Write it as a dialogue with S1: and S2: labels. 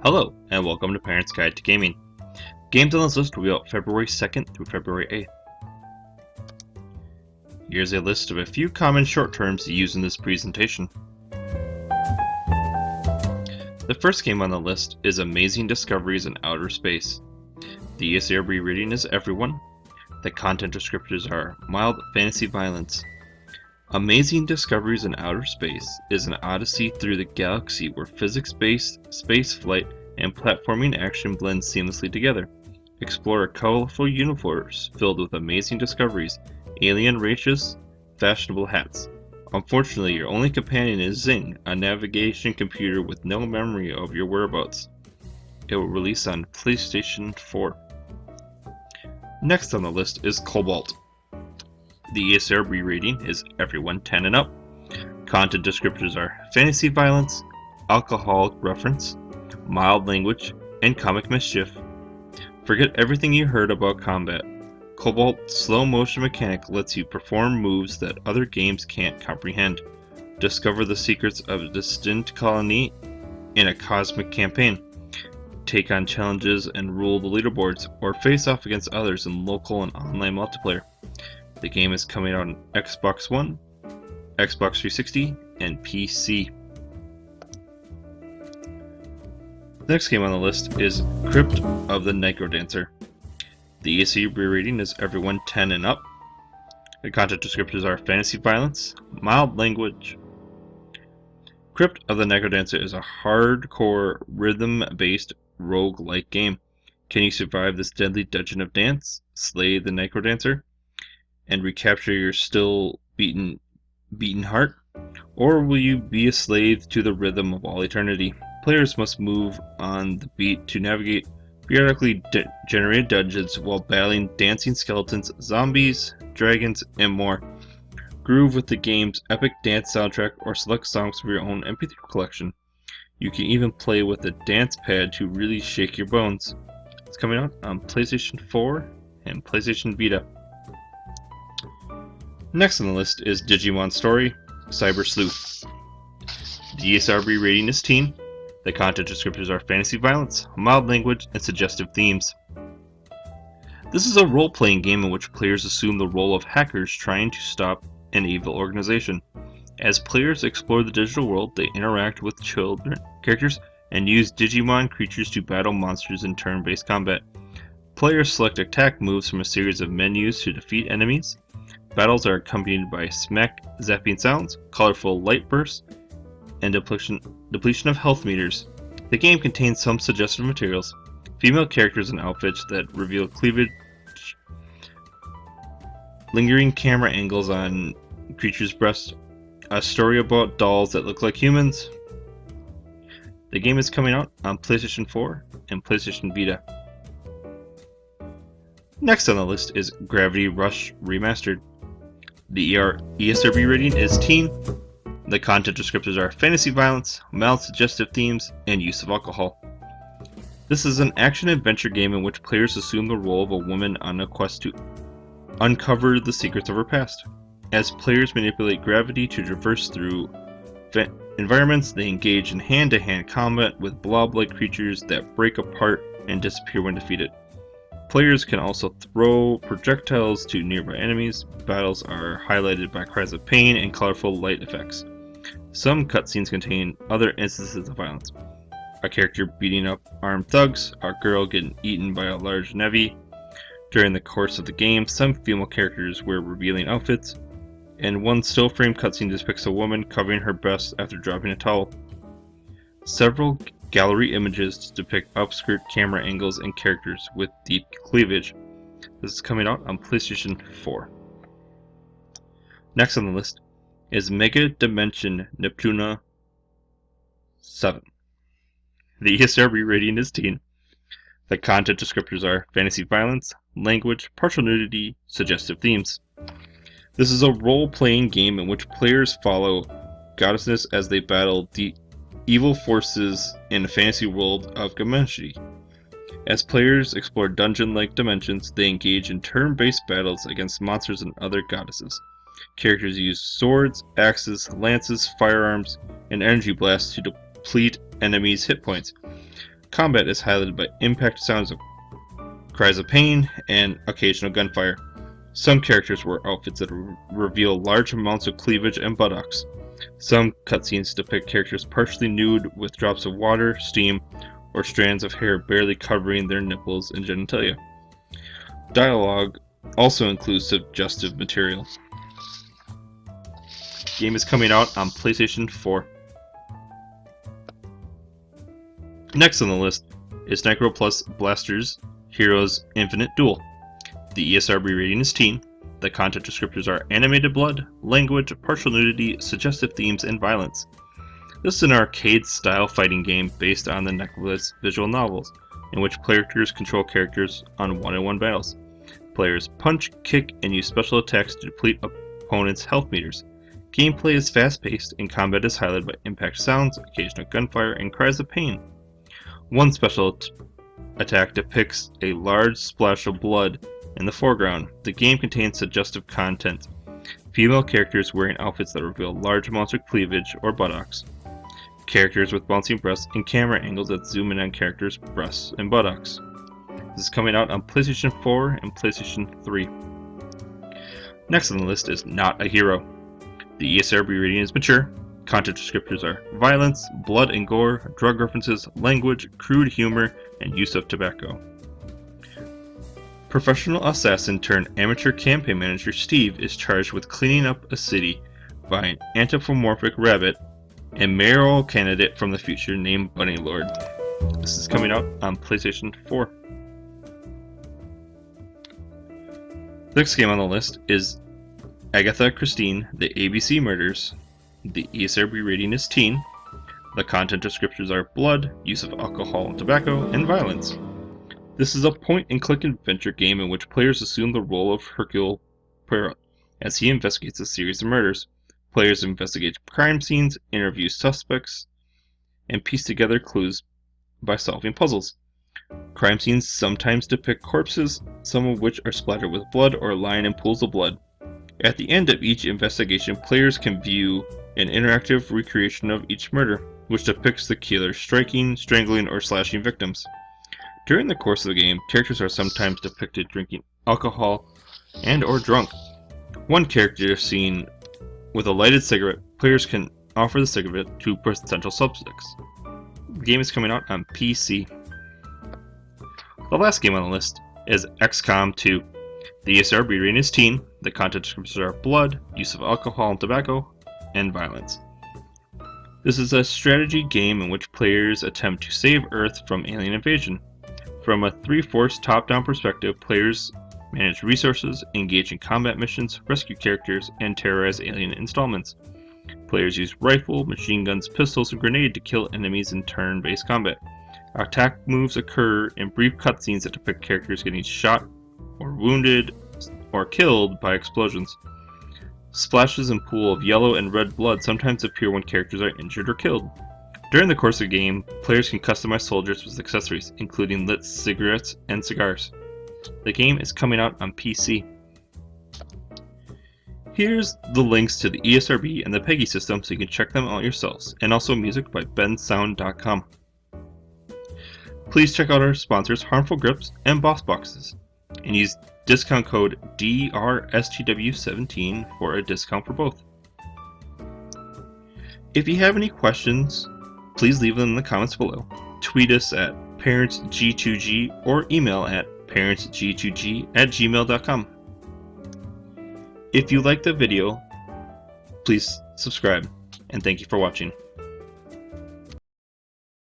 S1: Hello, and welcome to Parents Guide to Gaming. Games on this list will be out February 2nd through February 8th. Here's a list of a few common short terms used in this presentation. The first game on the list is Amazing Discoveries in Outer Space. The ESRB rating is Everyone. The content descriptors are Mild Fantasy Violence. Amazing Discoveries in Outer Space is an odyssey through the galaxy where physics-based space flight and platforming action blend seamlessly together. Explore a colorful universe filled with amazing discoveries, alien races, fashionable hats. Unfortunately, your only companion is Zing, a navigation computer with no memory of your whereabouts. It will release on PlayStation 4. Next on the list is Cobalt. The ESRB rating is Everyone 10 and up. Content descriptors are fantasy violence, alcoholic reference, mild language, and comic mischief. Forget everything you heard about combat. Cobalt's slow motion mechanic lets you perform moves that other games can't comprehend. Discover the secrets of a distant colony in a cosmic campaign. Take on challenges and rule the leaderboards, or face off against others in local and online multiplayer. The game is coming out on Xbox One, Xbox 360, and PC. The next game on the list is Crypt of the Necrodancer. The ESRB rating is Everyone 10 and up. The content descriptors are fantasy violence, mild language. Crypt of the Necrodancer is a hardcore rhythm-based rogue-like game. Can you survive this deadly dungeon of dance, slay the Necrodancer, and recapture your still beaten heart? Or will you be a slave to the rhythm of all eternity? Players must move on the beat to navigate periodically generated dungeons while battling dancing skeletons, zombies, dragons, and more. Groove with the game's epic dance soundtrack or select songs from your own MP3 collection. You can even play with a dance pad to really shake your bones. It's coming out on PlayStation 4 and PlayStation Vita. Next on the list is Digimon Story, Cyber Sleuth. The ESRB rating is teen. The content descriptors are fantasy violence, mild language, and suggestive themes. This is a role-playing game in which players assume the role of hackers trying to stop an evil organization. As players explore the digital world, they interact with characters and use Digimon creatures to battle monsters in turn-based combat. Players select attack moves from a series of menus to defeat enemies. Battles are accompanied by smack zapping sounds, colorful light bursts, and depletion of health meters. The game contains some suggestive materials, female characters in outfits that reveal cleavage, lingering camera angles on creatures' breasts, a story about dolls that look like humans. The game is coming out on PlayStation 4 and PlayStation Vita. Next on the list is Gravity Rush Remastered. The ESRB rating is teen. The content descriptors are fantasy violence, mild suggestive themes, and use of alcohol. This is an action-adventure game in which players assume the role of a woman on a quest to uncover the secrets of her past. As players manipulate gravity to traverse through environments, they engage in hand-to-hand combat with blob-like creatures that break apart and disappear when defeated. Players can also throw projectiles to nearby enemies. Battles are highlighted by cries of pain and colorful light effects. Some cutscenes contain other instances of violence. A character beating up armed thugs, a girl getting eaten by a large Nevi. During the course of the game, some female characters wear revealing outfits, and one still frame cutscene depicts a woman covering her breasts after dropping a towel. Several gallery images depict upskirt camera angles and characters with deep cleavage. This is coming out on PlayStation 4. Next on the list is Mega Dimension Neptuna 7. The ESRB rating is teen. The content descriptors are fantasy violence, language, partial nudity, suggestive themes. This is a role-playing game in which players follow goddesses as they battle evil forces in a fantasy world of Gamashi. As players explore dungeon-like dimensions, they engage in turn-based battles against monsters and other goddesses. Characters use swords, axes, lances, firearms, and energy blasts to deplete enemies' hit points. Combat is highlighted by impact sounds of cries of pain and occasional gunfire. Some characters wear outfits that reveal large amounts of cleavage and buttocks. Some cutscenes depict characters partially nude with drops of water, steam, or strands of hair barely covering their nipples and genitalia. Dialogue also includes suggestive material. The game is coming out on PlayStation 4. Next on the list is Necro Plus Blasters Heroes Infinite Duel. The ESRB rating is teen. The content descriptors are animated blood, language, partial nudity, suggestive themes, and violence. This is an arcade-style fighting game based on the Necropolis visual novels, in which players control characters on one-on-one battles. Players punch, kick, and use special attacks to deplete opponents' health meters. Gameplay is fast-paced, and combat is highlighted by impact sounds, occasional gunfire, and cries of pain. One special attack depicts a large splash of blood in the foreground. The game contains suggestive content. Female characters wearing outfits that reveal large amounts of cleavage or buttocks. Characters with bouncing breasts and camera angles that zoom in on characters' breasts and buttocks. This is coming out on PlayStation 4 and PlayStation 3. Next on the list is Not a Hero. The ESRB rating is mature. Content descriptors are violence, blood and gore, drug references, language, crude humor, and use of tobacco. Professional assassin turned amateur campaign manager Steve is charged with cleaning up a city by an anthropomorphic rabbit and mayoral candidate from the future named Bunny Lord. This is coming out on PlayStation 4. The next game on the list is Agatha Christie, The ABC Murders. The ESRB rating is teen. The content descriptors are blood, use of alcohol and tobacco, and violence. This is a point-and-click adventure game in which players assume the role of Hercule Poirot as he investigates a series of murders. Players investigate crime scenes, interview suspects, and piece together clues by solving puzzles. Crime scenes sometimes depict corpses, some of which are splattered with blood or lying in pools of blood. At the end of each investigation, players can view an interactive recreation of each murder, which depicts the killer striking, strangling, or slashing victims. During the course of the game, characters are sometimes depicted drinking alcohol and or drunk. One character is seen with a lighted cigarette. Players can offer the cigarette to potential suspects. The game is coming out on PC. The last game on the list is XCOM 2. The ESRB rating is teen. The content descriptors are blood, use of alcohol and tobacco, and violence. This is a strategy game in which players attempt to save Earth from alien invasion. From a 3/4 top-down perspective, players manage resources, engage in combat missions, rescue characters, and terrorize alien installments. Players use rifle, machine guns, pistols, and grenade to kill enemies in turn-based combat. Attack moves occur in brief cutscenes that depict characters getting shot or wounded or killed by explosions. Splashes and pool of yellow and red blood sometimes appear when characters are injured or killed. During the course of the game, players can customize soldiers with accessories, including lit cigarettes and cigars. The game is coming out on PC. Here's the links to the ESRB and the PEGI system so you can check them out yourselves, and also music by bensound.com. Please check out our sponsors Harmful Grips and Boss Boxes, and use discount code DRSTW17 for a discount for both. If you have any questions, please leave them in the comments below. Tweet us at parentsg2g or email at parentsg2g@gmail.com. If you liked the video, please subscribe, and thank you for watching.